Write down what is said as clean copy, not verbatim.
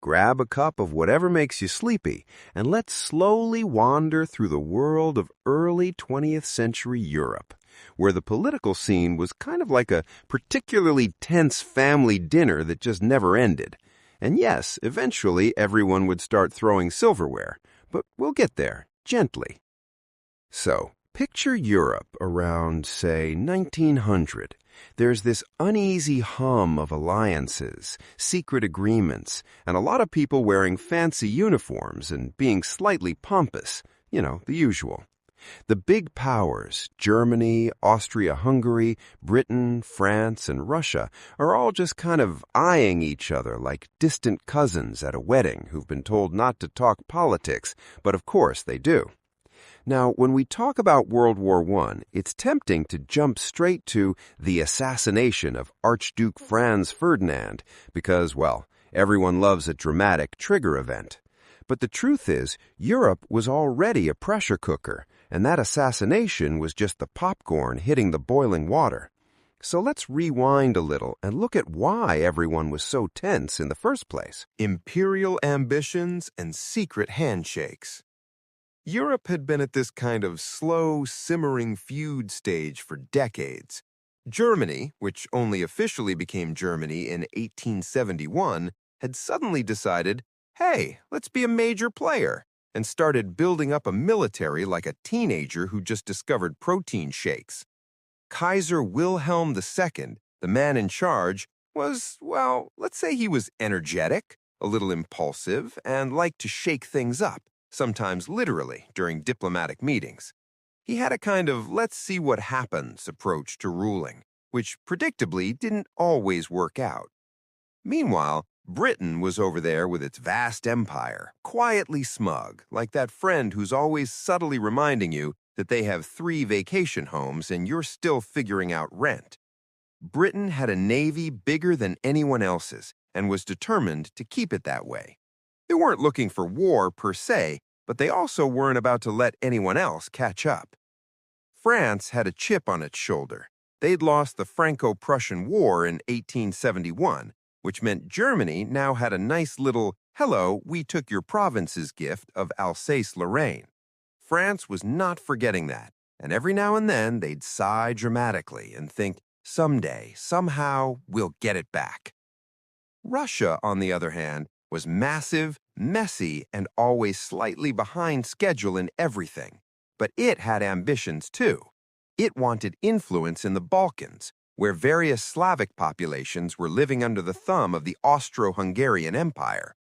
grab a cup of whatever makes you sleepy, and let's slowly wander through the world of early 20th century Europe, where the political scene was kind of like a particularly tense family dinner that just never ended. And yes, eventually everyone would start throwing silverware, but we'll get there, gently. So, picture Europe around, say, 1900. There's this uneasy hum of alliances, secret agreements, and a lot of people wearing fancy uniforms and being slightly pompous, the usual. The big powers, Germany, Austria-Hungary, Britain, France, and Russia, are all just kind of eyeing each other like distant cousins at a wedding who've been told not to talk politics, but of course they do. Now, when we talk about World War I, it's tempting to jump straight to the assassination of Archduke Franz Ferdinand because, well, everyone loves a dramatic trigger event. But the truth is, Europe was already a pressure cooker, and that assassination was just the popcorn hitting the boiling water. So let's rewind a little and look at why everyone was so tense in the first place. Imperial ambitions and secret handshakes. Europe had been at this kind of slow, simmering feud stage for decades. Germany, which only officially became Germany in 1871, had suddenly decided, hey, let's be a major player, and started building up a military like a teenager who just discovered protein shakes. Kaiser Wilhelm II, the man in charge, was, well, let's say he was energetic, a little impulsive, and liked to shake things up, sometimes literally during diplomatic meetings. He had a kind of let's see what happens approach to ruling, which predictably didn't always work out. Meanwhile, Britain was over there with its vast empire, quietly smug, like that friend who's always subtly reminding you that they have 3 vacation homes and you're still figuring out rent. Britain had a navy bigger than anyone else's and was determined to keep it that way. They weren't looking for war per se, but they also weren't about to let anyone else catch up. France had a chip on its shoulder. They'd lost the Franco-Prussian War in 1871, which meant Germany now had a nice little, hello, we took your provinces gift of Alsace-Lorraine. France was not forgetting that, and every now and then they'd sigh dramatically and think, someday, somehow, we'll get it back. Russia, on the other hand, was massive, messy, and always slightly behind schedule in everything. But it had ambitions too. It wanted influence in the Balkans, where various Slavic populations were living under the thumb of the Austro-Hungarian Empire.